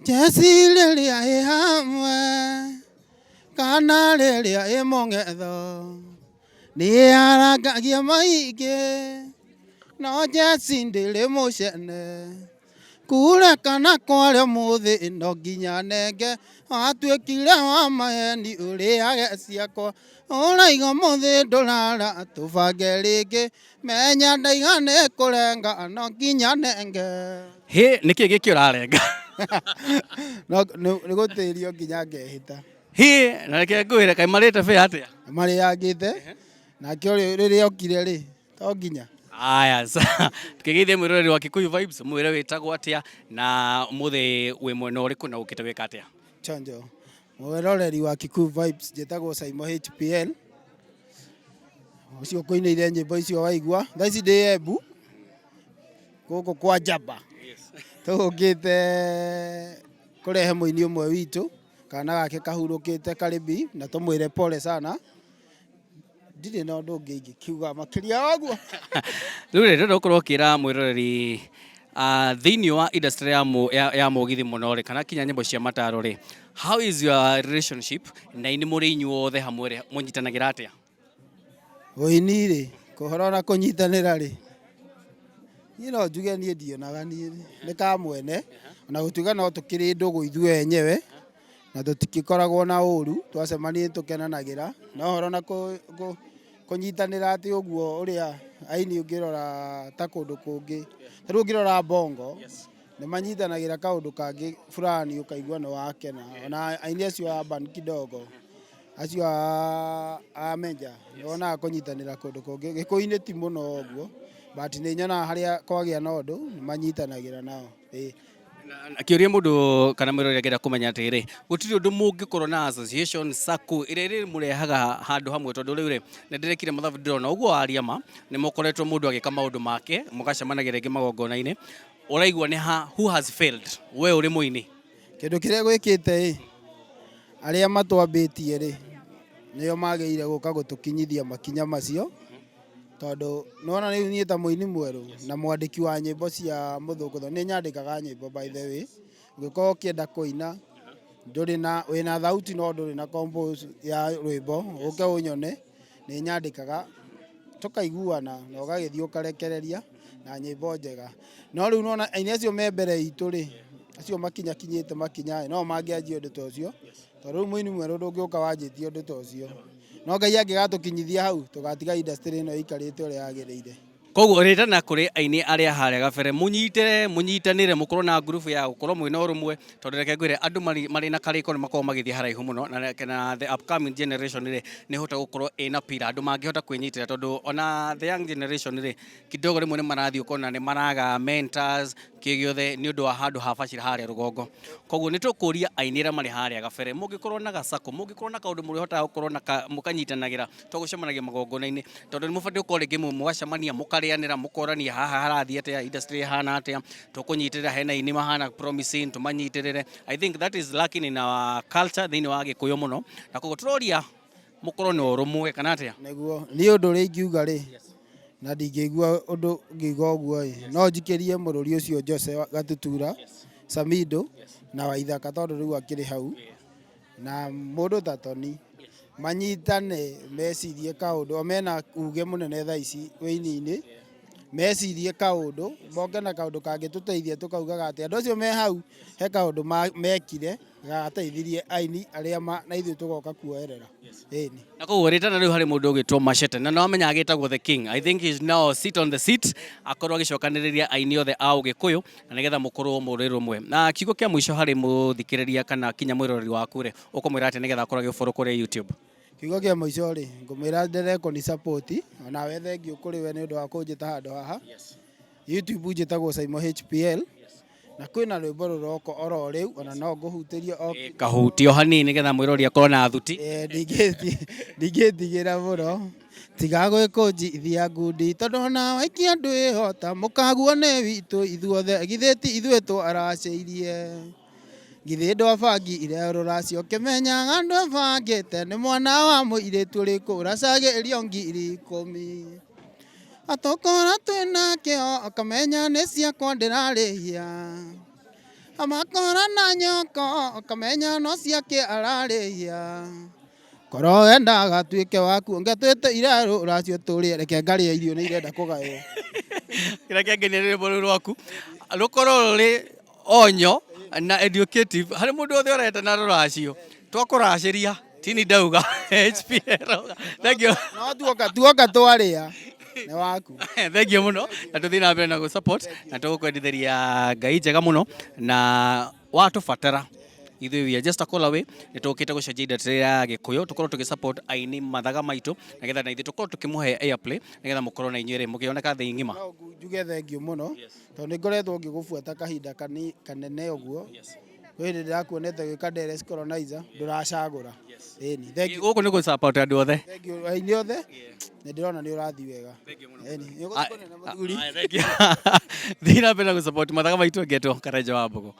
Jesi lilia e hamwe kana lilia e mongetho ni aragagia maige no Jesi ndili mucene kure kana kware muthi no nginya nenge atwikire wa maheni uriage ciakwa uraiga muthi ndurara tubange ringi menya ndaigane kurenga no nginya nenge he niki giki urarenga ni gutirio nginya ngehita he na reke ngwire kai marite fe atia mari yagite na kio riria okire ri to nginya aya tukigithie mwiroreri wa Kikuyu Vibes mwire witagwo atia na muthi wi mwena uriku na ukite wika atia chonjo mwiroreri wa Kikuyu Vibes jetagwo Saimo HPL ucio kuinire nyimbo icio waigua thaici ndi Embu guku kwa Jaba tugite kurehe muini umwe witu kana gake kahurukite karibi na tumwire pole sana ndire na undu ungi ingikiuga makiria waguo rure ndokorwo kira mwiroreri thiini wa industry ya mugithi muno ri kana kinya nyimbo cia mataro ri how is your relationship na ini muri inyuothe hamwe ri munyitanagira atia uini ri kuhoro na kunyitanira ri no njuge nie ndionaga nie ni ka mwene na gutuga no tukiri ndugu ithue enyewe na tutikikoragwo na uru twacemanie tukenanagira no horo na kunyitanira ati uguo uria aini ungirora ta kundu kungi riu ungirora bongo ni manyitanagira kaundu kangi fulani ukaigua no wakena na aini acio urban kidogo acio a menja nona kunyitanira kundu kungi gikuini ti muno uguo but ni nyona haria kwagia na undu manyitanagira nao akiuria mundu kana mwiroreri agira kumenya atiri gutiri undu mungikorwo na association sacco ire murehaga handu hamwe tondu riu ri ndirekire mathabu ndirona uguo aria ma ni mukoretwo mundu agika maundu make mugacemanagira ingi magongona-ini uraigua ni who has failed we uri muini kindu kiria gwikite aria matwambitie ri nio magirire guka gutukinyithia makinya macio tondu nona riu nie ta muini mweru na mwandiki wa nyimbo cia muthungutho ni nyandikaga nyimbo by the way ugikorwo kienda kuina nduri na wina thauti no nduri na compose ya rwimbo uke unyone ni nyandikaga tukaiguana na ugagithii ukarekereria na nyimbo njega no riu nona aini acio me mbere itu ri acio makinya kinyite makinya no mangianjia undu ta ucio tondu muini mweru ndungiuka wanjitie undu ta ucio no ngai angigatukinyithia hau tugatiga industry ino ikarite uria yagirire koguo ritana kuri aini aria haria gabere munyitanire mukorwo na group ya gukorwo mwina urumwe tondu reke ngwire andu mari na kariko ni makorwo magithia haraihu muno na the upcoming generation ri ni hota gukorwo ina pira andu mangihota kwinyitira tondu ona the young generation ri kidogo rimwe ni marathii ukona ni maraga mentors kigiothe ni undu wa handu habacira haria rugongo koguo ni tukuria aini aria mari haria gabere mungikorwo na gacako mungikorwo na kaundu muri hota gukorwo na mukanyitanagira tugucemanagia magongona-ini tondu ni mubati gukorwo ringi mugacemania mukarianira mukorania haha harathii atia industry hana atia tukunyitirira hena ini mahana promising tumanyitirire I think that is lacking in our culture thiini wa Gikuyu muno na koguo turoria mukorwo ni urumwe kana atia niguo ni undu ri ingiuga ri na ndingigua undu ngiuga uguo no njikirie mururi ucio Jose Gatutura Samido na Waithaka tondu riu akiri hau na mundu ta Toni manyitane mecirie kaundu omena uge munene thaa ici wini-ini mecirie kaundu moke na kaundu kangi tuteithie tukaugaga ati andu acio me hau he kaundu mekire gateithirie aini aria na ithuĩ tugoka kuoerera ĩni na koguo ritana riu hari mundu ugitwo Machete na no amenya agitagwo the king I think he is now sit on the seat akorwo agicokaniriria aini othe a Ugikuyu na nigetha mukorwo muri rumwe na kiugo kia mwisho hari muthikiriria kana kinya mwiroreri waku ri ukumwira ati nigetha akorwo agiforo kuri YouTube kiugo kia mwisho ri ngumwira ndereko ni support ona we thengiũ kuri we ni undu wa kunjita handu haha YouTube njitagwo Saimo HPL na kwina rwimbo ruroko oro riu ona no nguhutirio kahutio hanini nigetha mwirori akorwo na thuti ndingĩtigĩra muno tiga gwĩkũnjithia ngundi tondu ona waikia ndwĩhota mũkaguo nĩ witũ ithuothe githĩti ithuĩ twaracĩirie githĩ ndwabangire rũracio ũkĩmenyaga ndwabangĩte nĩ mwana wa mũirĩtu ũrĩkũ ũracagĩrio ngiri 10 atokora twina kĩo akamenya nĩ ciakwa ndĩrarĩhia amakora na nyoko kamenya no ciake ararĩia koro wenda gatuĩke waku ngetwĩte irarũ racio tũrĩe reke ngarĩa irio nĩ irenda kũgaywo kĩrĩa kĩangenia nĩ rwĩmbo rũu rwaku rũkorwo rũrĩ onyo na educative harĩ mũndũ wothe ũreta na rũracio twakũracĩria tini ndauga HPL thank you no tuoka twarĩa nĩ waku thank you mũno na tũthiĩ na mbere na gũ support na tũgũkwendithĩria ngai njega mũno na watũbatara ithuĩ we are just a call away nĩ tũkĩte gũcenjia industry ya Gĩkũyũ tũkorwo tũgĩ support aini mathaga maitũ nĩgetha na ithuĩ tũkorwo tũkĩmũhe airplay nĩgetha mũkorwo na inyuĩ mũkĩoneka thĩ ng'ima no njuge thengiũ mũno tondũ nĩ ngoretwo ngĩgũbuata kahinda kanene ũguo kwĩ hĩndĩ ndĩrakuonete gwĩ Kaderes Colonizer ndũracagũra ĩni thengiũ gũkũ nĩ gũ support andũ othe thengiũ aini othe nĩ ndĩrona nĩ ũrathiĩ wega ĩni nĩ ũgũtuĩka mũthuri thiĩ na mbere na gũ support mathaga maitũ ngetwo Karenjo wa Mbũgũ.